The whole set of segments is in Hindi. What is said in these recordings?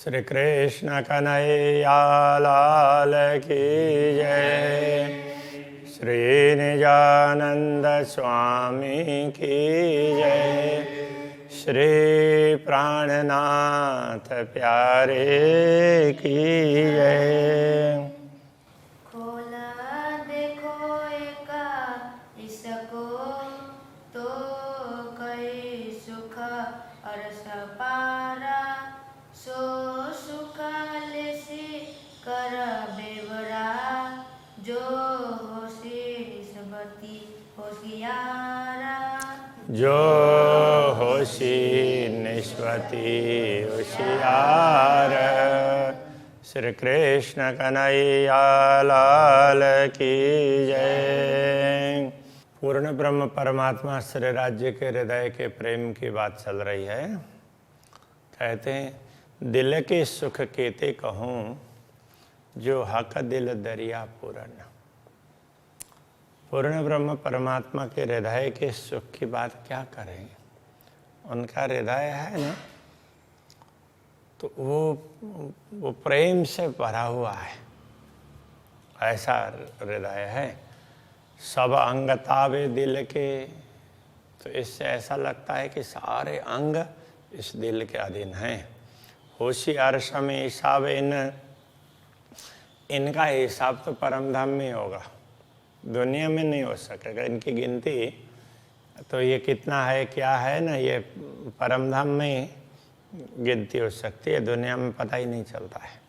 श्री कृष्ण कन्हैया लाल की जय। श्री निजानंद स्वामी की जय। श्री प्राणनाथ प्यारे की जय। खोला देखो एका इसको तो कई सुख अरस पारा सो सुख लेसी कर बेवरा जो होशी निस्बती होशियारा जो होशी निस्बती होशियार। श्री कृष्ण कन्हैया लाल की जय। पूर्ण ब्रह्म परमात्मा श्री राज्य के हृदय के प्रेम की बात चल रही है। कहते हैं दिल के सुख केते कहूँ जो हक दिल दरिया पूर्ण। पूर्ण ब्रह्म परमात्मा के हृदय के सुख की बात क्या करें। उनका हृदय है ना, तो वो प्रेम से भरा हुआ है, ऐसा हृदय है। सब अंग तावे दिल के, तो इससे ऐसा लगता है कि सारे अंग इस दिल के अधीन हैं। होशियार समय हिसाब इनका हिसाब तो परम धाम में होगा, दुनिया में नहीं हो सकेगा। इनकी गिनती तो ये कितना है क्या है ना, ये परम धाम में गिनती हो सकती है, दुनिया में पता ही नहीं चलता है।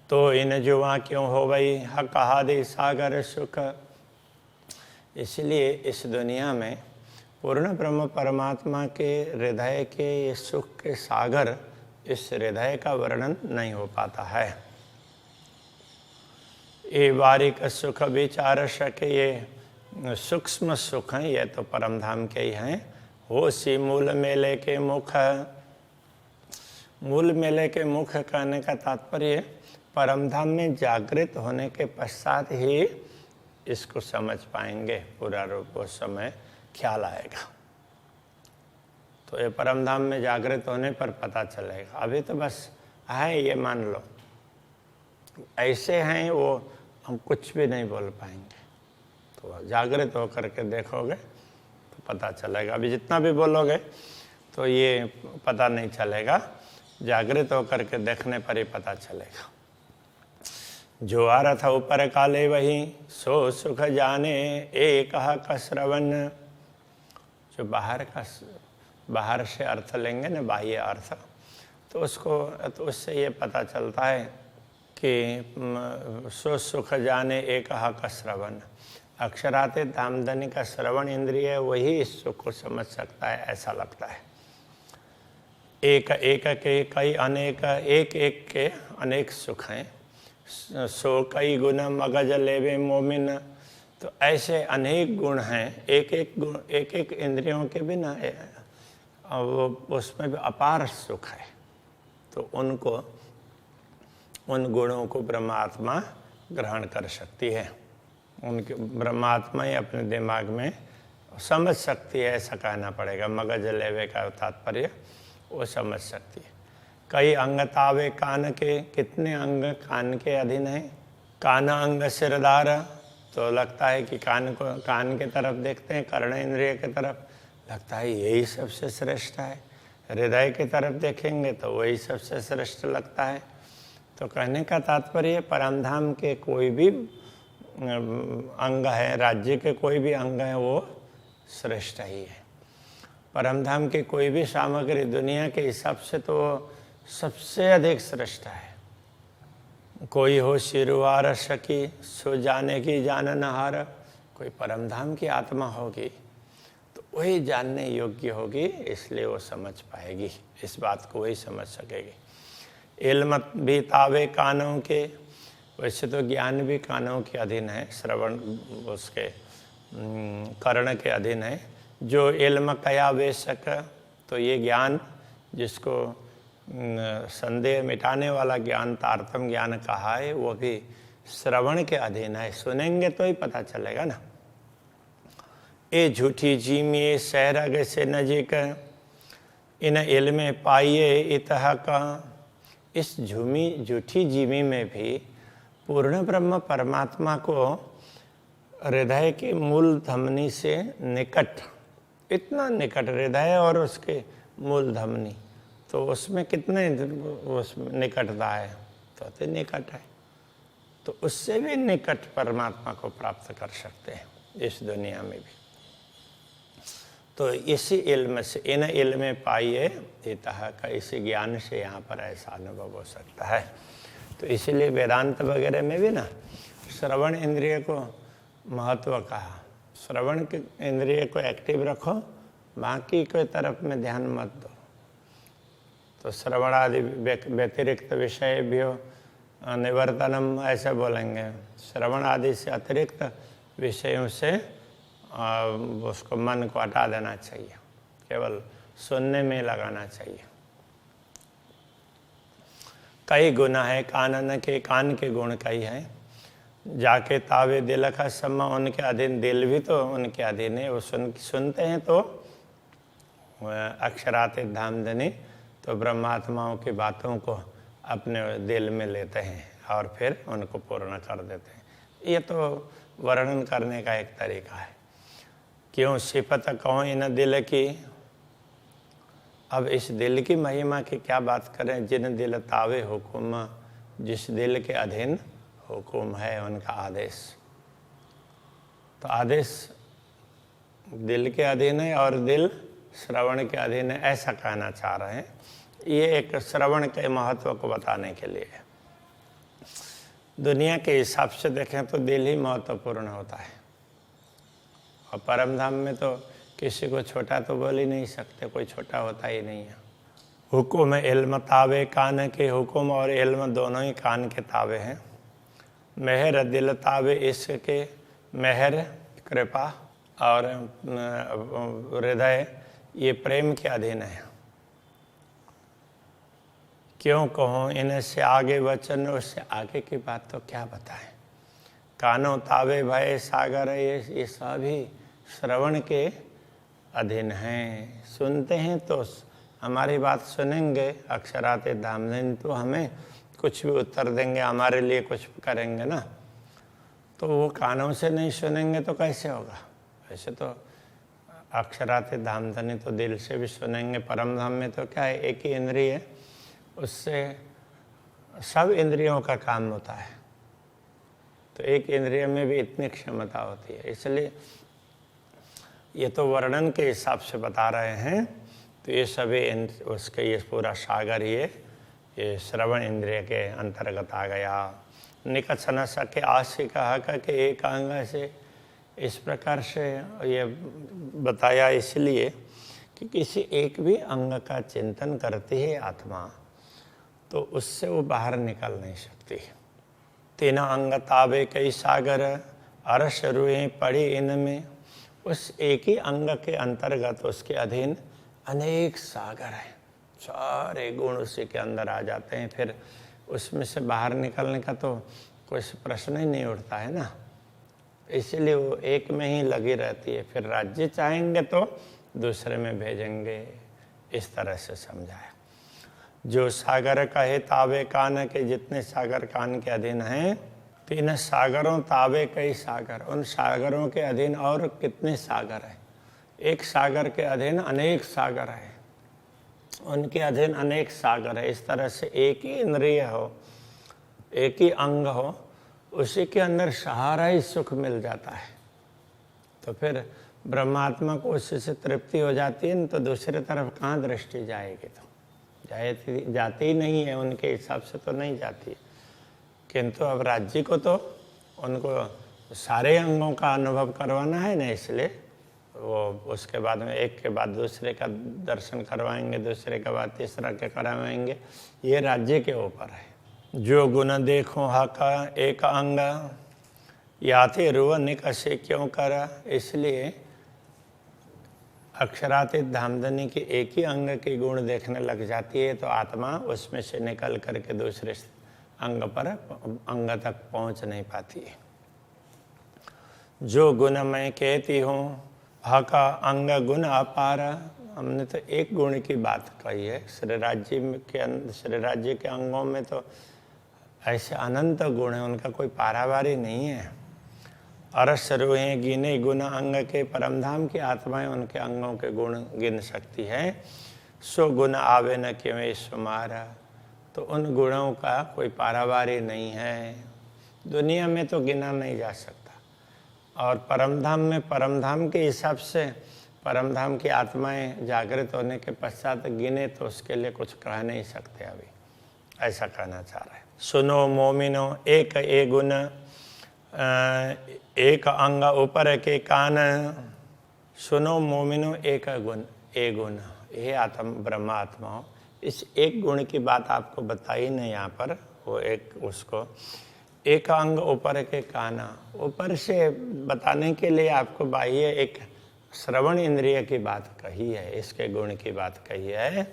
तो इन जुआ क्यों हो गई कहा दे सागर सुख। इसलिए इस दुनिया में पूर्ण ब्रह्म परमात्मा के हृदय के ये सुख के सागर, इस हृदय का वर्णन नहीं हो पाता है। ये बारीक सुख विचार सके, ये सूक्ष्म सुख हैं, ये तो परम धाम के ही हैं। होशी मूल मेले के मुख। मूल मेले के मुख कहने का तात्पर्य परम धाम में जागृत होने के पश्चात ही इसको समझ पाएंगे, पूरा रूप उस समय ख्याल आएगा। तो ये परम धाम में जागृत होने पर पता चलेगा। अभी तो बस है, ये मान लो ऐसे हैं वो, हम कुछ भी नहीं बोल पाएंगे। तो जागृत होकर के देखोगे तो पता चलेगा। अभी जितना भी बोलोगे तो ये पता नहीं चलेगा, जागृत होकर के देखने पर ही पता चलेगा। जो आ रहा था ऊपर काले वही सो सुख जाने एक का श्रवण। जो बाहर से अर्थ लेंगे ना, बाह्य अर्थ, तो उससे ये पता चलता है कि सो सुख जाने एक का श्रवण। अक्षराते दामदनी का श्रवण इंद्रिय वही इस सुख को समझ सकता है, ऐसा लगता है। एक एक के कई अनेक, एक एक के अनेक सुख हैं। सो कई गुण मगज लेवे मोमिन। तो ऐसे अनेक गुण हैं, एक एक गुण, एक एक इंद्रियों के बिना वो उसमें भी अपार सुख है। तो उन गुणों को ब्रह्मात्मा ग्रहण कर सकती है। उनके ब्रह्मात्मा ही अपने दिमाग में समझ सकती है, ऐसा कहना पड़ेगा। मगज लेवे का तात्पर्य वो समझ सकती है। कई अंग तावे कान के, कितने अंग कान के अधीन हैं। कान अंग सिरदार, तो लगता है कि कान के तरफ देखते हैं, कर्ण इंद्रिय के तरफ, लगता है यही सबसे श्रेष्ठ है। हृदय की तरफ देखेंगे तो वही सबसे श्रेष्ठ लगता है। तो कहने का तात्पर्य परमधाम के कोई भी अंग है, राज्य के कोई भी अंग है, वो श्रेष्ठ ही है। परमधाम की कोई भी सामग्री दुनिया के हिसाब से तो सबसे अधिक श्रेष्ठ है। कोई हो शिरुआर सकी सो जाने की जाननहार। कोई परमधाम की आत्मा होगी तो वही जानने योग्य होगी, इसलिए वो समझ पाएगी, इस बात को वही समझ सकेगी। इल्म भी तावे कानों के, वैसे तो ज्ञान भी कानों के अधीन है, श्रवण उसके कर्ण के अधीन है। जो इल्म कया वेशक, तो ये ज्ञान जिसको संदेह मिटाने वाला ज्ञान, तारतम ज्ञान कहा है, वो भी श्रवण के अधीन है। सुनेंगे तो ही पता चलेगा ना। ए झूठी जीमिए सहरग से नजीक, इन इल्म पाइए इतः का, इस झूठी जीवी में भी पूर्ण ब्रह्म परमात्मा को हृदय के मूल धमनी से निकट, इतना निकट हृदय और उसके मूल धमनी, तो उसमें कितने उसमें निकटता है, तो निकट है, तो उससे भी निकट परमात्मा को प्राप्त कर सकते हैं इस दुनिया में भी। तो इसी इल्म से, इन इल्म पाइए इतः का, इसी ज्ञान से यहाँ पर ऐसा अनुभव हो सकता है। तो इसीलिए वेदांत वगैरह में भी ना श्रवण इंद्रिय को महत्व कहा, श्रवण के इंद्रिय को एक्टिव रखो, बाकी कोई तरफ में ध्यान मत दो। तो श्रवण आदि व्यतिरिक्त विषय भी हो निवर्तनम ऐसे बोलेंगे, श्रवण आदि से अतिरिक्त विषयों से उसको मन को हटा देना चाहिए, केवल सुनने में लगाना चाहिए। कई गुण है कानन के, कान के गुण कई हैं। जाके तावे दिल का सम्मा, उनके अधीन, दिल भी तो उनके अधीन है। वो सुनते हैं तो अक्षराते धामधनी, तो ब्रह्मात्माओं की बातों को अपने दिल में लेते हैं और फिर उनको पूर्ण कर देते हैं। ये तो वर्णन करने का एक तरीका है। क्यों सिफत कहो इन दिल की, अब इस दिल की महिमा की क्या बात करें। जिन दिल तावे हुकुम, जिस दिल के अधीन हुकुम है उनका आदेश, तो आदेश दिल के अधीन है और दिल श्रवण के अधीन है, ऐसा कहना चाह रहे हैं। ये एक श्रवण के महत्व को बताने के लिए है। दुनिया के हिसाब से देखें तो दिल ही महत्वपूर्ण होता है, और परम धाम में तो किसी को छोटा तो बोल ही नहीं सकते, कोई छोटा होता ही नहीं है। हुकुम इल्म तावे, कान के हुकुम और इल्म दोनों ही कान के तावे हैं। मेहर दिल तावे, इसके मेहर कृपा और हृदय ये प्रेम के अधीन है। क्यों कहो इनसे आगे वचन, उससे आगे की बात तो क्या बताएं। कानों तावे भय सागर, ये सभी श्रवण के अधीन हैं। सुनते हैं तो हमारी बात सुनेंगे, अक्षराते धामधनी, तो हमें कुछ भी उत्तर देंगे, हमारे लिए कुछ करेंगे ना। तो वो कानों से नहीं सुनेंगे तो कैसे होगा। वैसे तो अक्षराते धामधनी तो दिल से भी सुनेंगे। परम धाम में तो क्या है, एक ही इंद्रिय है, उससे सब इंद्रियों का काम होता है। तो एक इंद्रिय में भी इतनी क्षमता होती है। इसलिए ये तो वर्णन के हिसाब से बता रहे हैं। तो ये सभी उसके, ये पूरा सागर ये श्रवण इंद्रिय के अंतर्गत आ गया। निकट न सके आशी कहा कि एक अंग से, इस प्रकार से ये बताया इसलिए कि किसी एक भी अंग का चिंतन करती है आत्मा, तो उससे वो बाहर निकल नहीं सकती। तीन अंग ताबे कई सागर, अरस रुएं पड़ी इनमें। उस एक ही अंग के अंतर्गत, उसके अधीन अनेक सागर हैं, सारे गुण उसी के अंदर आ जाते हैं। फिर उसमें से बाहर निकलने का तो कोई प्रश्न ही नहीं उठता है ना। इसीलिए वो एक में ही लगी रहती है। फिर राज्य चाहेंगे तो दूसरे में भेजेंगे, इस तरह से समझाया। जो सागर कहे तावे कान के, जितने सागर कान के अधीन हैं। तीन सागरों तावे कई सागर, उन सागरों के अधीन और कितने सागर हैं। एक सागर के अधीन अनेक सागर है, उनके अधीन अनेक सागर है। इस तरह से एक ही इंद्रिय हो, एक ही अंग हो, उसी के अंदर सहारा ही सुख मिल जाता है। तो फिर ब्रह्मात्मा को उससे से तृप्ति हो जाती है न, तो दूसरे तरफ कहाँ दृष्टि जाएगी। तो जाती ही नहीं है, उनके हिसाब से तो नहीं जाती। किंतु अब राज्य को तो उनको सारे अंगों का अनुभव करवाना है ना, इसलिए वो उसके बाद में एक के बाद दूसरे का दर्शन करवाएंगे, दूसरे के बाद तीसरा के करवाएंगे। ये राज्य के ऊपर है। जो गुण देखो हाका एक अंग, याते रुव निकसे क्यों करा। इसलिए अक्षरातीत धामधनी की एक ही अंग के गुण देखने लग जाती है, तो आत्मा उसमें से निकल करके दूसरे अंग तक पहुंच नहीं पाती है। जो गुण मैं कहती हूँ, हका अंग गुण अपार, हमने तो एक गुण की बात कही है। श्री राज्य के अंगों में तो ऐसे अनंत गुण हैं, उनका कोई पारावारी नहीं है। अरस रूहें गिने गुण अंग के, परमधाम की आत्माएं उनके अंगों के गुण गिन सकती है। सो गुण आवे न क्यों सुमारा, तो उन गुणों का कोई पारावारी नहीं है, दुनिया में तो गिना नहीं जा सकता। और परमधाम में परमधाम के हिसाब से परमधाम की आत्माएं जागृत होने के पश्चात गिने तो उसके लिए कुछ कह नहीं सकते अभी, ऐसा कहना चाह रहे हैं। सुनो मोमिनो एक ए गुण, एक अंग ऊपर के कान। सुनो मोमिनो एक गुण ए गुण, हे आत्म ब्रह्मात्मा, इस एक गुण की बात आपको बताई नहीं यहाँ पर। वो एक उसको एक अंग ऊपर के काना, ऊपर से बताने के लिए आपको बाह्य एक श्रवण इंद्रिय की बात कही है, इसके गुण की बात कही है।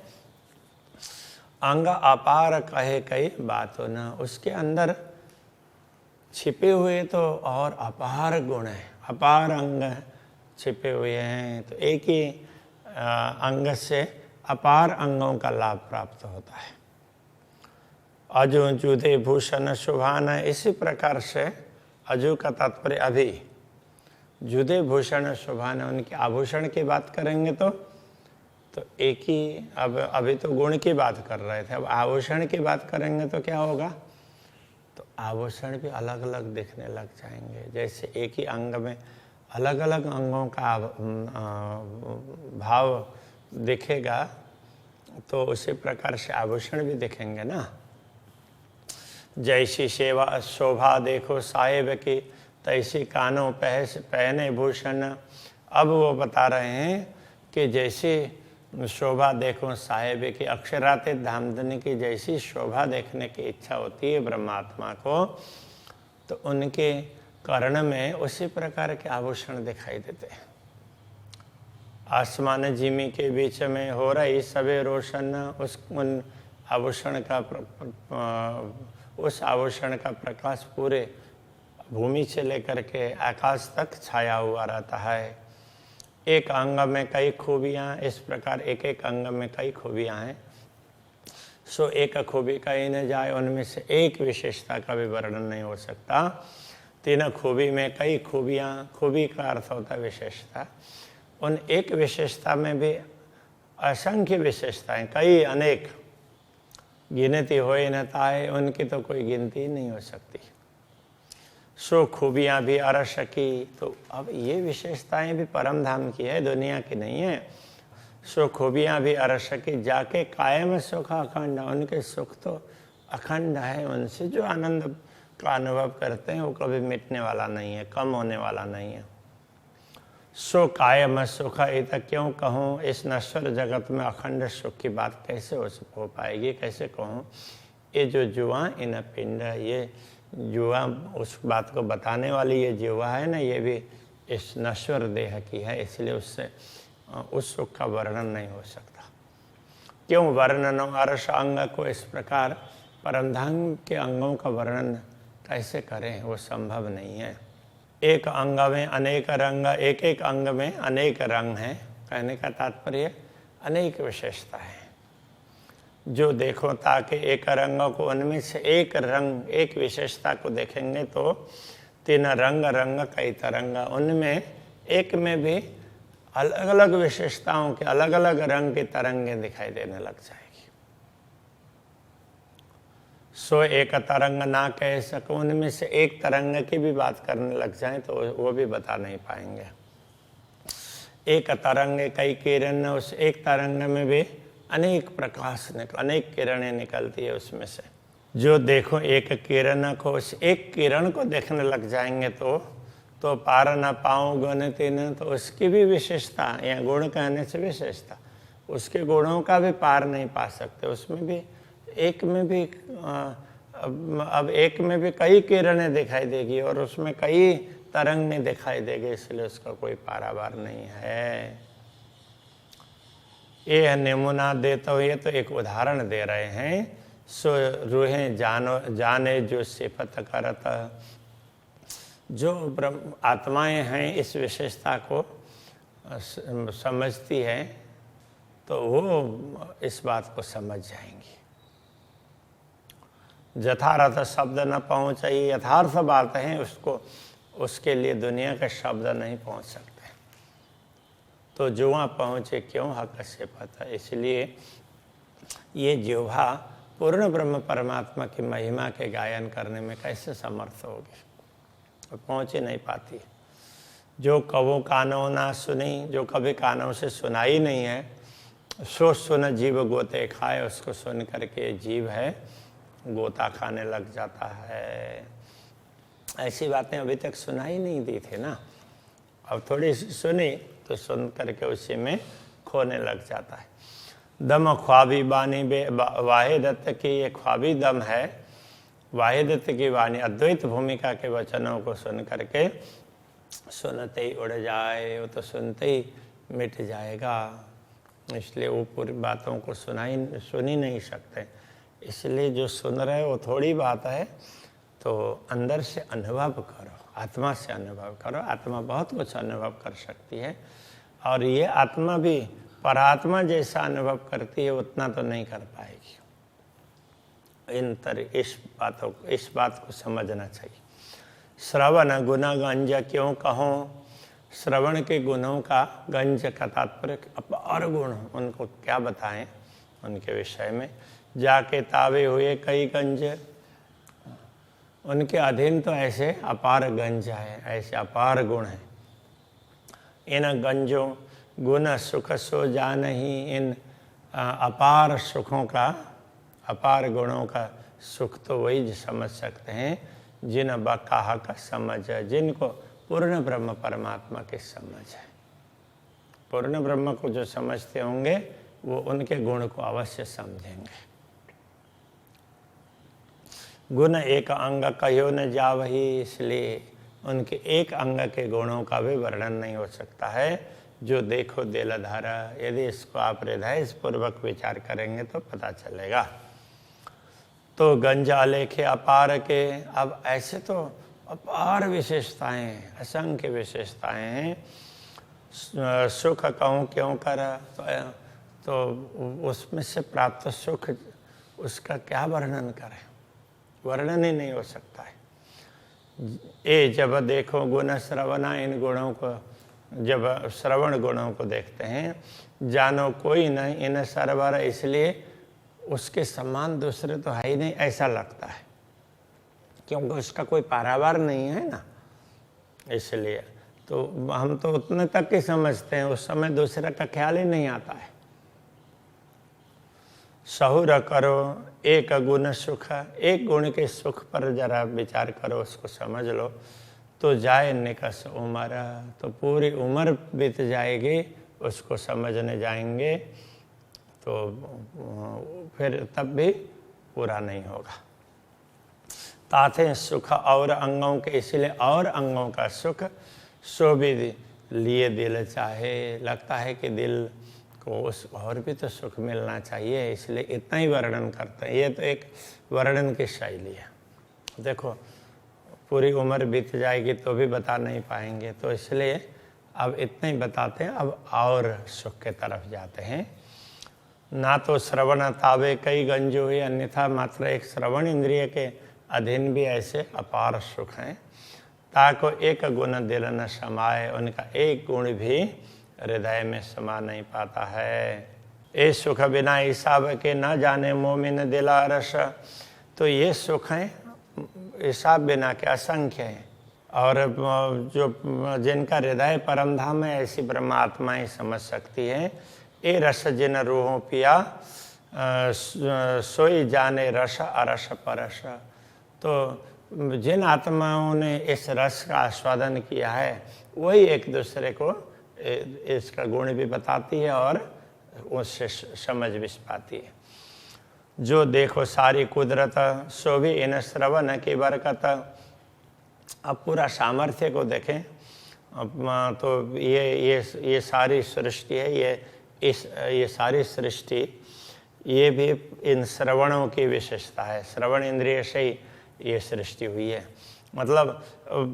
अंग अपार कहे कई बातों न, उसके अंदर छिपे हुए तो और अपार गुण है, अपार अंग छिपे हुए हैं। तो एक ही अंग से अपार अंगों का लाभ प्राप्त होता है। अजु जुदे भूषण शुभान, इसी प्रकार से अजु का तात्पर्य अभी, जुदे भूषण शुभान, उनके आभूषण की बात करेंगे तो एक ही, अब अभी तो गुण की बात कर रहे थे, अब आभूषण की बात करेंगे तो क्या होगा, तो आभूषण भी अलग अलग दिखने लग जाएंगे। जैसे एक ही अंग में अलग अलग अंगों का भाव दिखेगा, तो उसी प्रकार से आभूषण भी दिखेंगे ना। जैसी सेवा शोभा देखो साहेब की, तैसी कानों पहने भूषण। अब वो बता रहे हैं कि जैसी शोभा देखो साहेब की, अक्षरातीत धामधनी की जैसी शोभा देखने की इच्छा होती है ब्रह्मात्मा को, तो उनके कर्ण में उसी प्रकार के आभूषण दिखाई देते हैं। आसमान जिमी के बीच में हो रही सबे रोशन, उन आभूषण का उस आभूषण का प्रकाश पूरे भूमि से लेकर के आकाश तक छाया हुआ रहता है। एक अंग में कई खूबियाँ, इस प्रकार एक एक अंग में कई खूबियाँ हैं। सो एक खूबी कही न जाए, उनमें से एक विशेषता का भी वर्णन नहीं हो सकता। तीन खूबी में कई खूबियाँ, खूबी का अर्थ होता है विशेषता। उन एक विशेषता में भी असंख्य विशेषताएं, कई अनेक, गिनती हो न ताए, उनकी तो कोई गिनती नहीं हो सकती। सो खूबियाँ भी अरस की, तो अब ये विशेषताएं भी परम धाम की है, दुनिया की नहीं है। सो खूबियाँ भी अरस की, जाके कायम सुख अखंड, उनके सुख तो अखंड है, उनसे जो आनंद का अनुभव करते हैं वो कभी मिटने वाला नहीं है, कम होने वाला नहीं है। सो कायम सुख, इत क्यों कहूँ, इस नश्वर जगत में अखंड सुख की बात कैसे हो पाएगी, कैसे कहूँ। ये जो जुआ इन पिंड, ये जुआ उस बात को बताने वाली ये जुआ है ना, ये भी इस नश्वर देह की है, इसलिए उससे उस सुख का वर्णन नहीं हो सकता। क्यों वर्णन अरस अंग को इस प्रकार परमधाम के अंगों का वर्णन कैसे करें, वो संभव नहीं है। एक अंग में अनेक रंग, एक एक अंग में अनेक रंग हैं, कहने का तात्पर्य अनेक विशेषता है। जो देखो ताकि एक रंग को, उनमें से एक रंग, एक विशेषता को देखेंगे तो तीन रंग रंग कई तरंग, उनमें एक में भी अलग अलग विशेषताओं के अलग अलग रंग की तरंगें दिखाई देने लग जाएगी। सो एक तरंग ना कह सको, उनमें से एक तरंग की भी बात करने लग जाएं तो वो भी बता नहीं पाएंगे। एक तरंग कई किरण, उस एक तरंग में भी अनेक प्रकाश अनेक किरणें निकलती है उसमें से। जो देखो एक किरण को, उस एक किरण को देखने लग जाएंगे तो पार न पाऊँ गुण तीन, तो उसकी भी विशेषता, या गुण कहने से विशेषता, उसके गुणों का भी पार नहीं पा सकते। उसमें भी एक में भी अब एक में भी कई किरणें दिखाई देगी और उसमें कई तरंगें दिखाई देगी, इसलिए उसका कोई पारावार नहीं है। ये नमूना देता हूँ, ये तो एक उदाहरण दे रहे हैं। सो रूहें जाने जो सिफत करत, जो आत्माएं हैं इस विशेषता को समझती है, तो वो इस बात को समझ जाएंगी। यथार्थ शब्द न पहुँचे, यथार्थ बात है, उसके लिए दुनिया के शब्द नहीं पहुँच सकते। तो जो वहाँ पहुँचे क्यों हक से पता। इसलिए ये जिह्वा पूर्ण ब्रह्म परमात्मा की महिमा के गायन करने में कैसे समर्थ होगी, और पहुँच ही नहीं पाती। जो कबो कानों ना सुनी, जो कभी कानों से सुना ही नहीं है, सो सुन जीव गोते खाए, उसको सुन करके जीव है गोता खाने लग जाता है। ऐसी बातें अभी तक सुनाई नहीं दी थी ना, अब थोड़ी सुनी तो सुन करके उसी में खोने लग जाता है। दम ख्वाबी बानी बे वाहे दत्त की ये ख्वाबी दम है। वाहे दत्त की वाणी अद्वैत भूमिका के वचनों को सुन करके सुनते ही उड़ जाए, वो तो सुनते ही मिट जाएगा। इसलिए वो पूरी बातों को सुन ही नहीं सकते। इसलिए जो सुन रहे वो थोड़ी बात है, तो अंदर से अनुभव करो, आत्मा से अनुभव करो। आत्मा बहुत कुछ अनुभव कर सकती है, और ये आत्मा भी परात्मा जैसा अनुभव करती है उतना तो नहीं कर पाएगी। इस बात को समझना चाहिए। श्रवण गुण गंज क्यों कहो, श्रवण के गुणों का गंज का तात्पर्य अपार गुण, उनको क्या बताएं उनके विषय में। जाके तावे हुए कई गंज, उनके अधीन तो ऐसे अपार गंज है, ऐसे अपार गुण हैं। इन गंजों गुण सुख सो जानही, इन अपार सुखों का, अपार गुणों का सुख तो वही समझ सकते हैं जिन बकाह का समझ है, जिनको पूर्ण ब्रह्म परमात्मा की समझ है। पूर्ण ब्रह्म को जो समझते होंगे वो उनके गुण को अवश्य समझेंगे। गुण एक अंग कहो न जावही, इसलिए उनके एक अंग के गुणों का भी वर्णन नहीं हो सकता है। जो देखो दिलधारा, यदि इसको आप हृदय पूर्वक विचार करेंगे तो पता चलेगा। तो गंज आलेखे अपार के, अब ऐसे तो अपार विशेषताएं, असंख्य विशेषताएं हैं। सुख कहूँ क्यों करा, तो उसमें से प्राप्त सुख, उसका क्या वर्णन करें, वर्णन ही नहीं हो सकता है। जब देखो गुण श्रवणा, इन गुणों को जब श्रवण गुणों को देखते हैं, जानो कोई नहीं इन सरवर, इसलिए उसके समान दूसरे तो है ही नहीं ऐसा लगता है, क्योंकि उसका कोई पारावार नहीं है ना। इसलिए तो हम तो उतने तक ही समझते हैं, उस समय दूसरे का ख्याल ही नहीं आता है। सहुर करो एक गुण सुख, एक गुण के सुख पर जरा विचार करो, उसको समझ लो, तो जाए निकस उम्र, तो पूरी उम्र बीत जाएगी, उसको समझने जाएंगे तो फिर तब भी पूरा नहीं होगा। ताथे सुख और अंगों के, इसलिए और अंगों का सुख सो भी लिए दिल चाहे, लगता है कि दिल को उस और भी तो सुख मिलना चाहिए, इसलिए इतना ही वर्णन करते हैं। ये तो एक वर्णन की शैली है। देखो पूरी उम्र बीत जाएगी तो भी बता नहीं पाएंगे, तो इसलिए अब इतना ही बताते हैं। अब और सुख के तरफ जाते हैं। ना तो श्रवण तावे कई गंज हुई, अन्यथा मात्र एक श्रवण इंद्रिय के अधीन भी ऐसे अपार सुख हैं। ताको एक गुण दिल न समाए, उनका एक गुण भी हृदय में समा नहीं पाता है। ये सुख बिना हिसाब के न जाने मोमिन दिला रस, तो ये सुख हैं हिसाब बिना के असंख्य हैं, और जो जिनका हृदय परमधाम है ऐसी ब्रह्मात्माएं समझ सकती हैं। ये रस जिन रूहों पिया सोई जाने रस अरस परस, तो जिन आत्माओं ने इस रस का आस्वादन किया है वही एक दूसरे को इसका गुण भी बताती है और उससे समझ भी पाती है। जो देखो सारी कुदरत सो भी इन श्रवण की बरकत, अब पूरा सामर्थ्य को देखें तो ये सारी सृष्टि है, ये सारी सृष्टि ये भी इन श्रवणों की विशेषता है। श्रवण इंद्रिय से ही ये सृष्टि हुई है, मतलब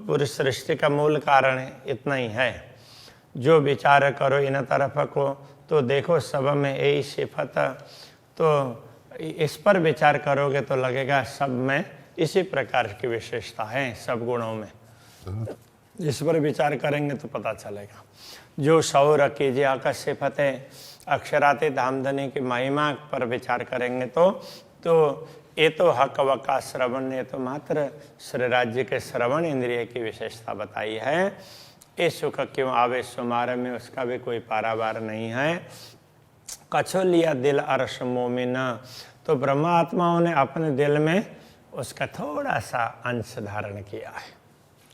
पूरी सृष्टि का मूल कारण इतना ही है। जो विचार करो इन तरफ को तो देखो सब में यही सिफत, तो इस पर विचार करोगे तो लगेगा सब में इसी प्रकार की विशेषता है, सब गुणों में। इस पर विचार करेंगे तो पता चलेगा। जो सौर कीजिए आका सिफत है, अक्षराती धामधनी की महिमा पर विचार करेंगे तो ये तो हक वका श्रवण, ये तो मात्र श्री राज्य के श्रवण इंद्रिय की विशेषता बताई है। ये सुख क्यों आवे सुमार में, उसका भी कोई पारावार नहीं है। कछो लिया दिल अरस मोमिन, तो ब्रह्मात्माओं ने अपने दिल में उसका थोड़ा सा अंश धारण किया है,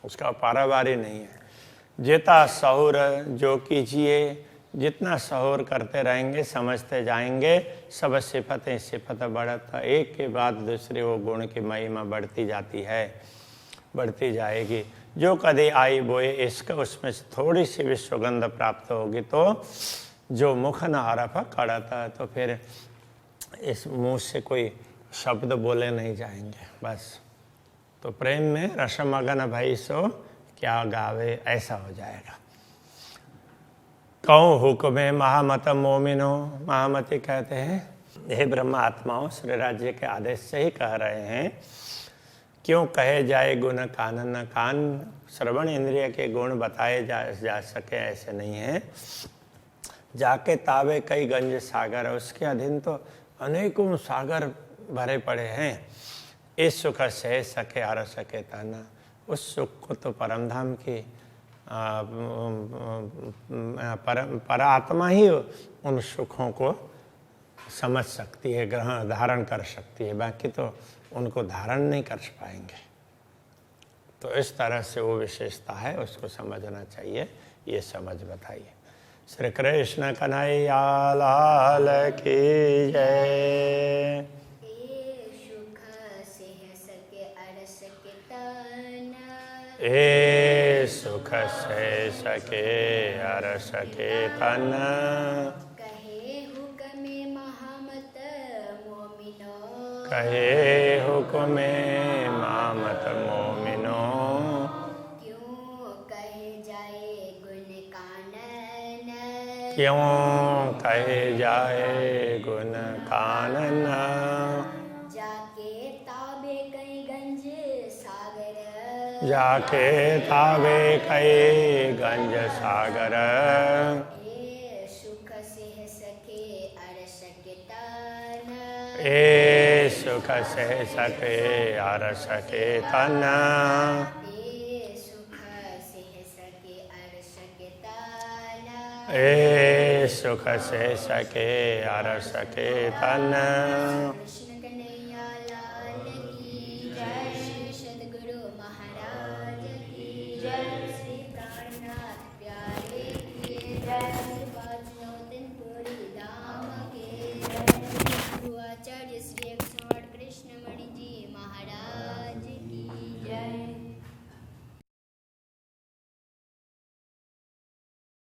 उसका पारावार ही नहीं है। जेता सहूर जो कीजिए, जितना सहूर करते रहेंगे समझते जाएंगे, सब सिफतें सिफत बढ़ता, एक के बाद दूसरे वो गुण की महिमा बढ़ती जाती है, बढ़ती जाएगी। जो कभी आई बोए इश्क, उसमें से थोड़ी सी भी सुगंध प्राप्त होगी तो जो मुख न हरफ कड़ता, तो फिर इस मुंह से कोई शब्द बोले नहीं जाएंगे बस। तो प्रेम में रसमगन भई सो क्या गावे, ऐसा हो जाएगा। कहूँ हुक्म महामत मोमिनो, महामती कहते हैं हे ब्रह्म आत्माओं, श्री राज्य के आदेश से ही कह रहे हैं। क्यों कहे जाए गुण कानन, कान श्रवण इंद्रिय के गुण बताए जा सके ऐसे नहीं है। जाके तावे कई गंज सागर, उसके अधीन तो अनेकों सागर भरे पड़े हैं। इस सुख सह सके हर सके ताना, उस सुख को तो परम धाम की परात्मा ही उन सुखों को समझ सकती है, ग्रहण धारण कर सकती है, बाकी तो उनको धारण नहीं कर पाएंगे। तो इस तरह से वो विशेषता है, उसको समझना चाहिए। ये समझ बताइए। श्री कृष्ण कन्हैया लाल की जय। ए सुख से सके अर सके तन, कहे हुक्मे महामत मोमिनो, कहे हुक्मे महामत मोमिनो। क्यों कहे जाए गुण कानन, क्यों कहे जाए गुण कानन। जाके ताबे कई गंज सागर, जाके तावे कई गंज सागर। ए सुख से सके अर सके तन, ए सुख से सके अर सके तन। ए सुख से सके अर सके तन, ए सुख से सके अर सके तन। कृष्ण कन्हैया लाल की जय, सद्गुरु महाराज की जय, श्री प्राणनाथ प्यारे की जय।